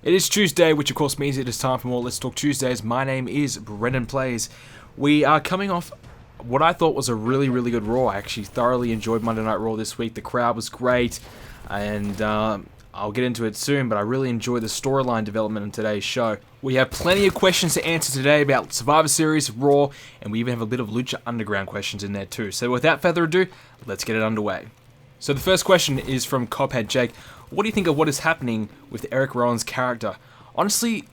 It is Tuesday, which of course means it is time for more Let's Talk Tuesdays. My name is BrendenPlayz. We are coming off what I thought was a really, really good Raw. I actually thoroughly enjoyed Monday Night Raw this week. The crowd was great, and I'll get into it soon, but I really enjoyed the storyline development in today's show. We have plenty of questions to answer today about Survivor Series, Raw, and we even have a bit of Lucha Underground questions in there too. So without further ado, let's get it underway. So the first question is from Cophead Jake. What do you think of what is happening with Erick Rowan's character? Honestly,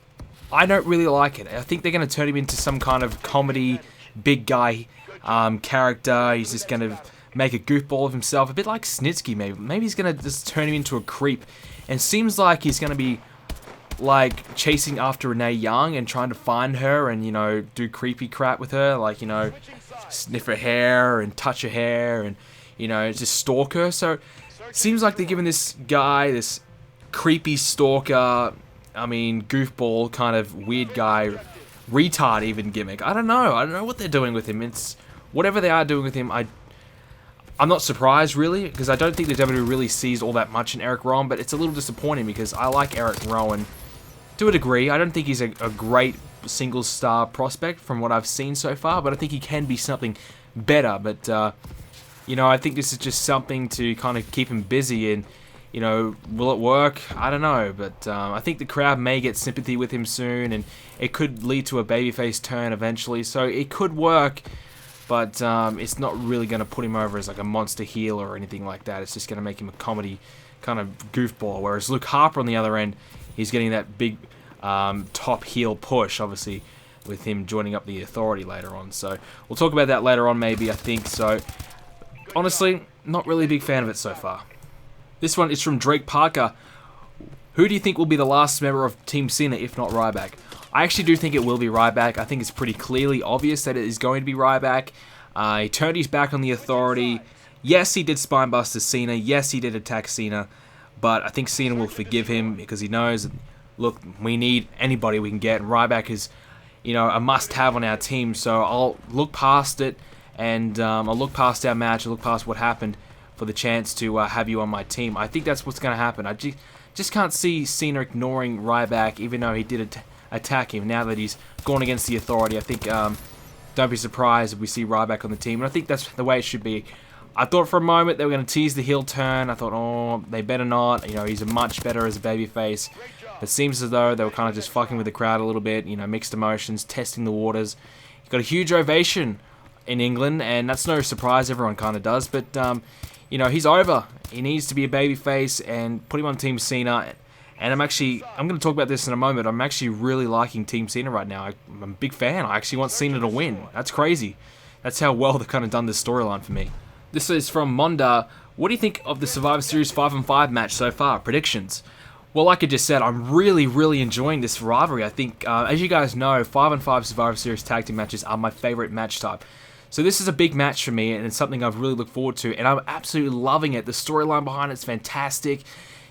I don't really like it. I think they're going to turn him into some kind of comedy, big guy character. He's just going to make a goofball of himself, a bit like Snitsky maybe. Maybe he's going to just turn him into a creep. And it seems like he's going to be like chasing after Renee Young and trying to find her and, you know, do creepy crap with her, like, you know, sniff her hair and touch her hair and, you know, just stalk her. So seems like they're giving this guy, this creepy stalker, goofball kind of weird guy, retard even gimmick. I don't know what they're doing with him. It's whatever they are doing with him. I'm not surprised really, because I don't think the WWE really sees all that much in Erick Rowan, but it's a little disappointing because I like Erick Rowan to a degree. I don't think he's a great single star prospect from what I've seen so far, but I think he can be something better. But you know, I think this is just something to kind of keep him busy, and, you know, will it work? I don't know, but I think the crowd may get sympathy with him soon, and it could lead to a babyface turn eventually, so it could work, but it's not really going to put him over as like a monster heel or anything like that. It's just going to make him a comedy kind of goofball, whereas Luke Harper on the other end, he's getting that big top heel push, obviously, with him joining up the Authority later on, so we'll talk about that later on maybe, I think. So honestly, not really a big fan of it so far. This one is from Drake Parker. Who do you think will be the last member of Team Cena if not Ryback? I actually do think it will be Ryback. I think it's pretty clearly obvious that it is going to be Ryback. He turned his back on the Authority. Yes, he did spinebuster Cena. Yes, he did attack Cena. But I think Cena will forgive him because he knows, look, we need anybody we can get. And Ryback is, you know, a must-have on our team. So I'll look past it. And I'll look past our match, I'll look past what happened for the chance to have you on my team. I think that's what's going to happen. I just can't see Cena ignoring Ryback, even though he did attack him. Now that he's gone against the Authority, I think don't be surprised if we see Ryback on the team. And I think that's the way it should be. I thought for a moment they were going to tease the heel turn. I thought, oh, they better not. You know, he's much better as a babyface. It seems as though they were kind of just fucking with the crowd a little bit. You know, mixed emotions, testing the waters. He got a huge ovation in England, and that's no surprise, everyone kind of does, but you know, he's over. He needs to be a babyface, and put him on Team Cena. And I'm going to talk about this in a moment. I'm actually really liking Team Cena right now. I'm a big fan. I actually want Cena to win. That's crazy. That's how well they've kind of done this storyline for me. This is from Monda. What do you think of the Survivor Series 5-on-5 match so far? Predictions? Well, like I just said, I'm really, really enjoying this rivalry. I think, as you guys know, 5-on-5 Survivor Series tag team matches are my favorite match type. So this is a big match for me, and it's something I've really looked forward to, and I'm absolutely loving it. The storyline behind it's fantastic.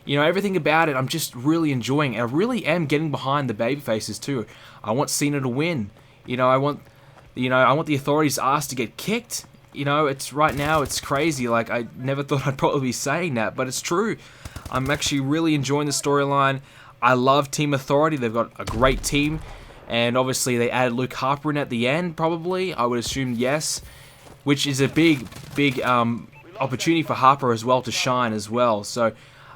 You know, everything about it, I'm just really enjoying. And I really am getting behind the babyfaces too. I want Cena to win. You know, I want the Authority's ass to get kicked. You know, it's right now, it's crazy. Like, I never thought I'd probably be saying that, but it's true. I'm actually really enjoying the storyline. I love Team Authority. They've got a great team. And obviously they added Luke Harper in at the end, probably. I would assume yes. Which is a big opportunity for Harper as well to shine as well. So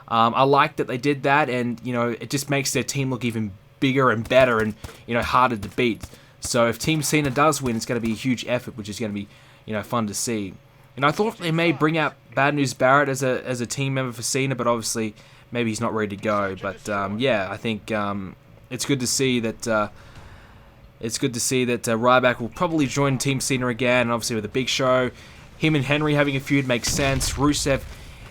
I like that they did that. And, you know, it just makes their team look even bigger and better and, you know, harder to beat. So if Team Cena does win, it's going to be a huge effort, which is going to be, you know, fun to see. And I thought they may bring out Bad News Barrett as a team member for Cena, but obviously maybe he's not ready to go. But yeah, I think it's good to see that Ryback will probably join Team Cena again, and obviously with a big show. Him and Henry having a feud makes sense. Rusev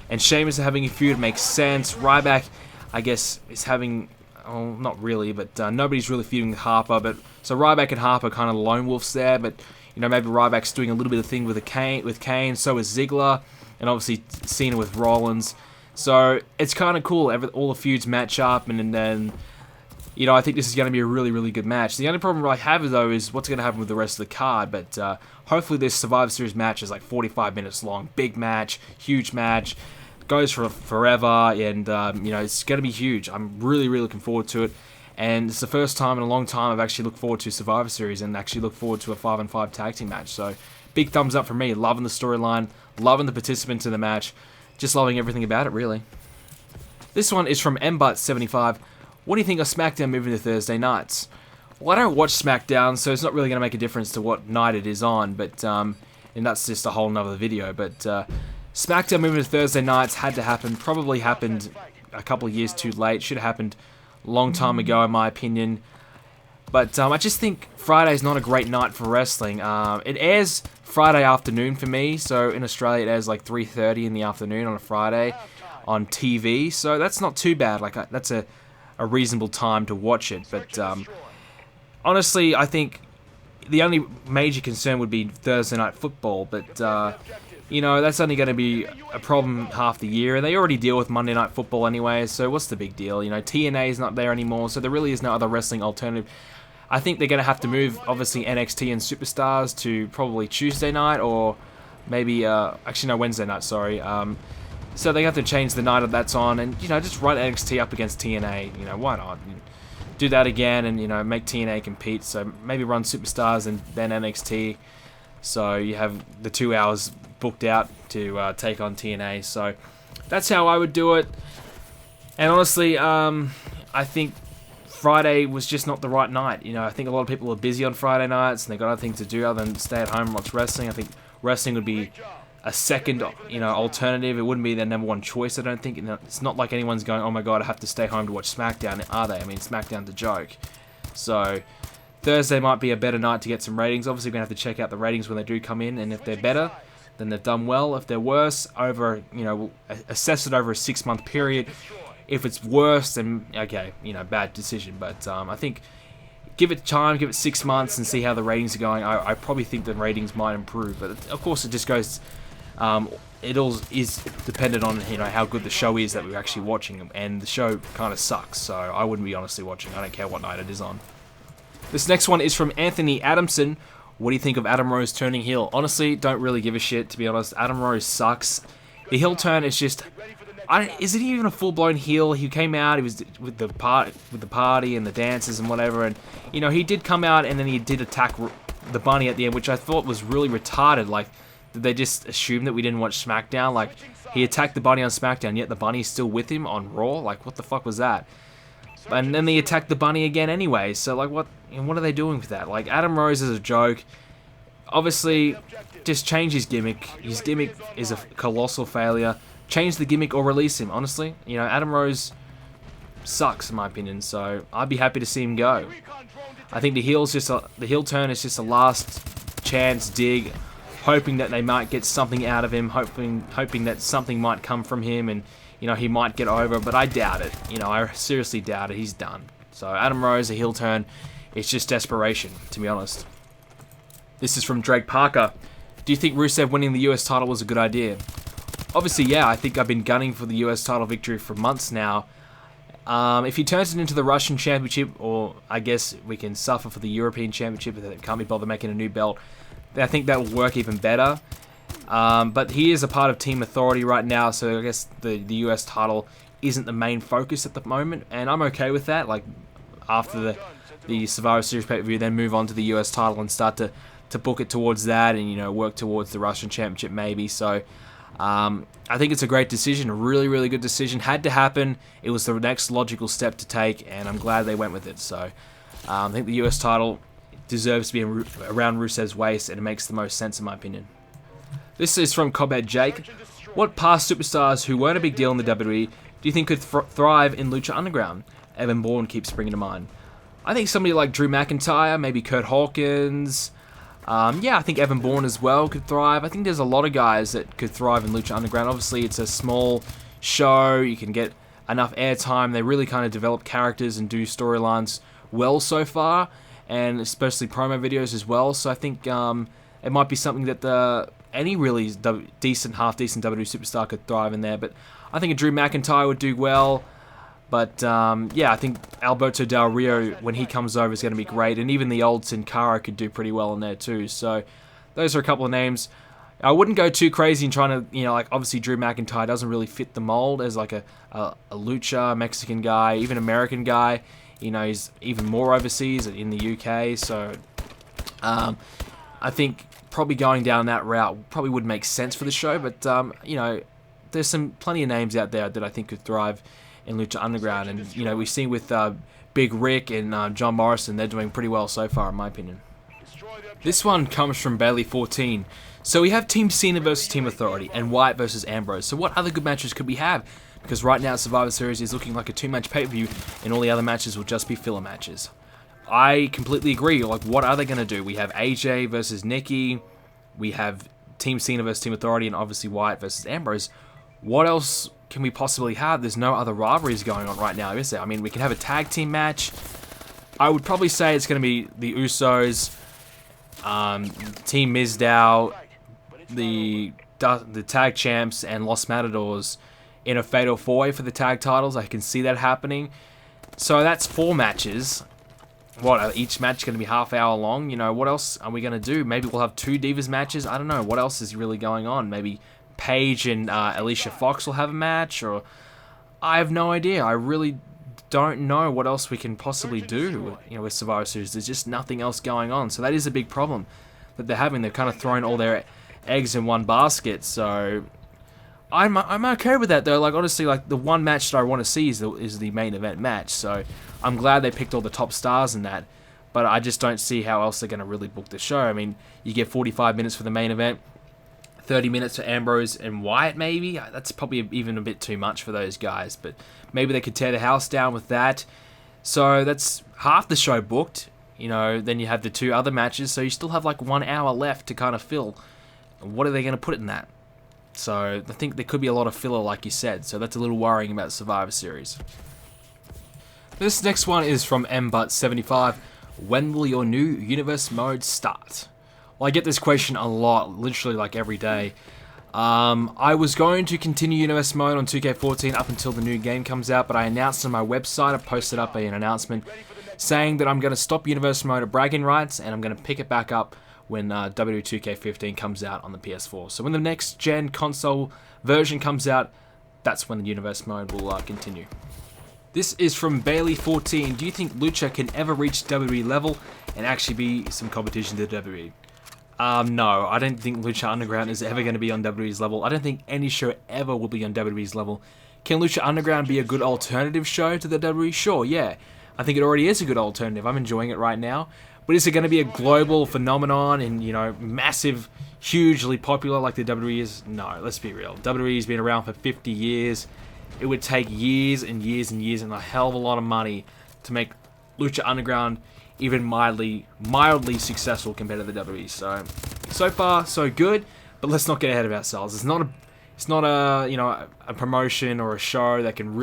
and Sheamus are having a feud makes sense. Ryback, I guess, is having, oh, not really, but nobody's really feuding with Harper. But so Ryback and Harper are kind of lone wolves there, but you know, maybe Ryback's doing a little bit of thing with Kane. So is Ziggler, and obviously Cena with Rollins. So it's kind of cool. All the feuds match up, and then, you know, I think this is going to be a really, really good match. The only problem I have, though, is what's going to happen with the rest of the card. But hopefully this Survivor Series match is like 45 minutes long. Big match, huge match. goes for forever, and you know, it's going to be huge. I'm really looking forward to it, and it's the first time in a long time I've actually looked forward to Survivor Series and actually looked forward to a 5-on-5 tag team match. So big thumbs up from me. Loving the storyline, loving the participants in the match, just loving everything about it, really. This one is from MButt75. What do you think of Smackdown moving to Thursday nights? Well, I don't watch Smackdown, so it's not really going to make a difference to what night it is on, but and that's just a whole nother video. But Smackdown moving to Thursday nights had to happen. Probably happened a couple of years too late. Should have happened a long time ago, in my opinion. But I just think Friday's not a great night for wrestling. It airs Friday afternoon for me, so in Australia it airs like 3:30 in the afternoon on a Friday on TV, so that's not too bad. Like that's a reasonable time to watch it. But honestly, I think the only major concern would be Thursday night football. But you know, that's only going to be a problem half the year, and they already deal with Monday night football anyway. So what's the big deal? You know, TNA is not there anymore, so there really is no other wrestling alternative. I think they're going to have to move, obviously, NXT and Superstars to probably Tuesday night, or maybe, actually no, Wednesday night, sorry. So they have to change the night that that's on, and, you know, just run NXT up against TNA. You know, why not? Do that again and, you know, make TNA compete. So maybe run Superstars and then NXT. So you have the 2 hours booked out to take on TNA. So that's how I would do it. And honestly, I think Friday was just not the right night. You know, I think a lot of people are busy on Friday nights and they've got other things to do other than stay at home and watch wrestling. I think wrestling would be a second, you know, alternative. It wouldn't be their number one choice, I don't think. It's not like anyone's going, oh my god, I have to stay home to watch SmackDown, are they? I mean, SmackDown's a joke. So Thursday might be a better night to get some ratings. Obviously, we're going to have to check out the ratings when they do come in, and if they're better, then they've done well. If they're worse, over, you know, we'll assess it over a 6-month period. If it's worse, then, okay, you know, bad decision. But I think give it time, give it 6 months and see how the ratings are going. I probably think the ratings might improve. But, of course, it just goes... it all is dependent on, you know, how good the show is that we're actually watching, and the show kind of sucks, so I wouldn't be honestly watching. I don't care what night it is on. This next one is from Anthony Adamson. What do you think of Adam Rose turning heel? Honestly, don't really give a shit, to be honest. Adam Rose sucks. The heel turn is just... is it even a full-blown heel? He came out, he was with the party and the dances and whatever, and, you know, he did come out and then he did attack the bunny at the end, which I thought was really retarded. Like, did they just assume that we didn't watch SmackDown? Like, he attacked the bunny on SmackDown, yet the bunny's still with him on Raw? Like, what the fuck was that? And then they attacked the bunny again anyway, so, like, what are they doing with that? Like, Adam Rose is a joke. Obviously, just change his gimmick. His gimmick is a colossal failure. Change the gimmick or release him, honestly. You know, Adam Rose sucks, in my opinion, so I'd be happy to see him go. I think the heel turn is just a last chance dig, hoping that they might get something out of him, hoping that something might come from him, and, you know, he might get over, but I doubt it. You know, I seriously doubt it. He's done. So Adam Rose, a heel turn, it's just desperation, to be honest. This is from Drake Parker. Do you think Rusev winning the US title was a good idea? Obviously, yeah. I think I've been gunning for the US title victory for months now. If he turns it into the Russian Championship, or I guess we can suffer for the European Championship if they can't be bothered making a new belt, I think that will work even better. But he is a part of Team Authority right now, so I guess the US title isn't the main focus at the moment, and I'm okay with that. Like, after the Survivor Series pay-per-view, then move on to the US title and start to book it towards that, and, you know, work towards the Russian Championship maybe. So I think it's a great decision, a really good decision. Had to happen. It was the next logical step to take, and I'm glad they went with it. So I think the US title deserves to be around Rusev's waist, and it makes the most sense in my opinion. This is from Cobhead Jake. What past superstars who weren't a big deal in the WWE do you think could thrive in Lucha Underground? Evan Bourne keeps springing to mind. I think somebody like Drew McIntyre, maybe Kurt Hawkins. Yeah, I think Evan Bourne as well could thrive. I think there's a lot of guys that could thrive in Lucha Underground. Obviously, it's a small show. You can get enough airtime. They really kind of develop characters and do storylines well so far, and especially promo videos as well. So I think it might be something that any really decent, half-decent WWE superstar could thrive in there. But I think a Drew McIntyre would do well. But yeah, I think Alberto Del Rio, when he comes over, is going to be great. And even the old Sin Cara could do pretty well in there too. So those are a couple of names. I wouldn't go too crazy in trying to, like obviously Drew McIntyre doesn't really fit the mold as like a lucha Mexican guy, even American guy. He's even more overseas in the UK. So I think probably going down that route probably would make sense for the show. But there's plenty of names out there that I think could thrive in Lucha Underground, and we've seen with Big Rick and John Morrison, they're doing pretty well so far, in my opinion. This one comes from Bailey14. So we have Team Cena versus Team Authority and Wyatt versus Ambrose. So what other good matches could we have? Because right now Survivor Series is looking like a 2-match pay-per-view and all the other matches will just be filler matches. I completely agree. Like, what are they going to do? We have AJ versus Nikki. We have Team Cena versus Team Authority, and obviously Wyatt versus Ambrose. What else can we possibly have? There's no other rivalries going on right now, is there? I mean, we can have a tag team match. I would probably say it's going to be the Usos, Team Mizdow, the tag champs, and Los Matadors in a fatal 4-way for the tag titles. I can see that happening. So that's 4 matches. What, each match going to be half hour long? What else are we going to do? Maybe we'll have 2 Divas matches. I don't know. What else is really going on? Maybe Paige and Alicia Fox will have a match, or I have no idea. I really don't know what else we can possibly do with Survivor Series. There's just nothing else going on. So that is a big problem that they're having. They're kind of throwing all their eggs in one basket. So I'm okay with that, though. Like, honestly, like, the one match that I want to see is the main event match. So I'm glad they picked all the top stars in that. But I just don't see how else they're going to really book the show. I mean, you get 45 minutes for the main event, 30 minutes for Ambrose and Wyatt, maybe. That's probably even a bit too much for those guys. But maybe they could tear the house down with that. So that's half the show booked. Then you have the 2 other matches. So you still have like 1 hour left to kind of fill. What are they going to put in that? So I think there could be a lot of filler, like you said. So that's a little worrying about Survivor Series. This next one is from MButt75. When will your new universe mode start? Well, I get this question a lot, literally like every day. I was going to continue universe mode on 2K14 up until the new game comes out, but I announced on my website, I posted up an announcement saying that I'm going to stop universe mode at bragging rights, and I'm going to pick it back up when W2K15 comes out on the PS4. So when the next gen console version comes out, that's when the universe mode will continue. This is from Bailey14. Do you think Lucha can ever reach WWE level and actually be some competition to WWE? No, I don't think Lucha Underground is ever going to be on WWE's level. I don't think any show ever will be on WWE's level. Can Lucha Underground be a good alternative show to the WWE? Sure, yeah. I think it already is a good alternative. I'm enjoying it right now. But is it going to be a global phenomenon and, massive, hugely popular like the WWE is? No, let's be real. WWE has been around for 50 years. It would take years and years and years and a hell of a lot of money to make Lucha Underground even mildly successful compared to the WWE. So far, so good, but let's not get ahead of ourselves. It's not a promotion or a show that can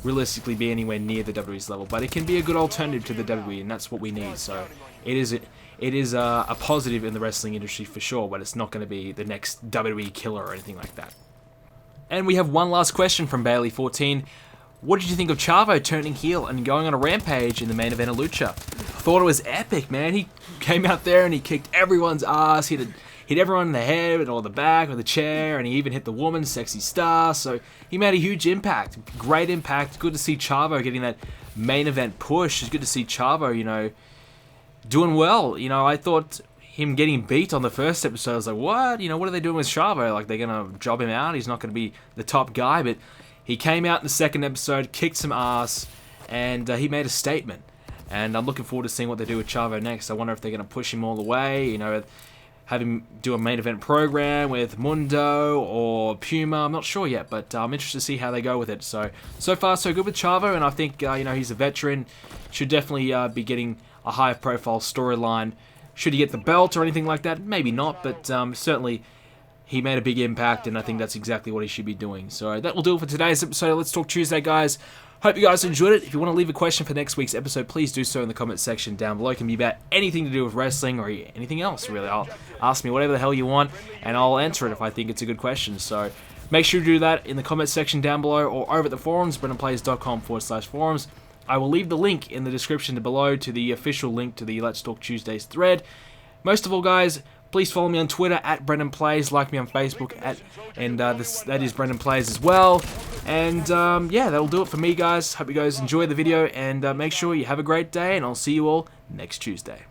realistically be anywhere near the WWE's level, but it can be a good alternative to the WWE, and that's what we need. So it is a positive in the wrestling industry for sure, but it's not going to be the next WWE killer or anything like that. And we have one last question from Bailey14. What did you think of Chavo turning heel and going on a rampage in the main event of Lucha? Thought it was epic, man. He came out there and he kicked everyone's ass. He hit everyone in the head or the back with a chair, and he even hit the woman, Sexy Star. So he made a huge impact. Great impact. Good to see Chavo getting that main event push. It's good to see Chavo, doing well. I thought him getting beat on the first episode, I was like, what? What are they doing with Chavo? Like, they're going to job him out? He's not going to be the top guy, but he came out in the second episode, kicked some ass, and he made a statement. And I'm looking forward to seeing what they do with Chavo next. I wonder if they're going to push him all the way, have him do a main event program with Mundo or Puma. I'm not sure yet, but I'm interested to see how they go with it. So far, so good with Chavo, and I think, he's a veteran. Should definitely be getting a higher profile storyline. Should he get the belt or anything like that? Maybe not, but certainly he made a big impact, and I think that's exactly what he should be doing. So that will do it for today's episode of Let's Talk Tuesday, guys. Hope you guys enjoyed it. If you want to leave a question for next week's episode, please do so in the comment section down below. It can be about anything to do with wrestling or anything else, really. I'll ask me whatever the hell you want, and I'll answer it if I think it's a good question. So make sure to do that in the comment section down below or over at the forums, BrendenPlayz.com/forums. I will leave the link in the description below to the official link to the Let's Talk Tuesdays thread. Most of all, guys, Please follow me on Twitter at BrendenPlayz, like me on Facebook that is BrendenPlayz as well. And yeah, that'll do it for me, guys. Hope you guys enjoy the video, and make sure you have a great day, and I'll see you all next Tuesday.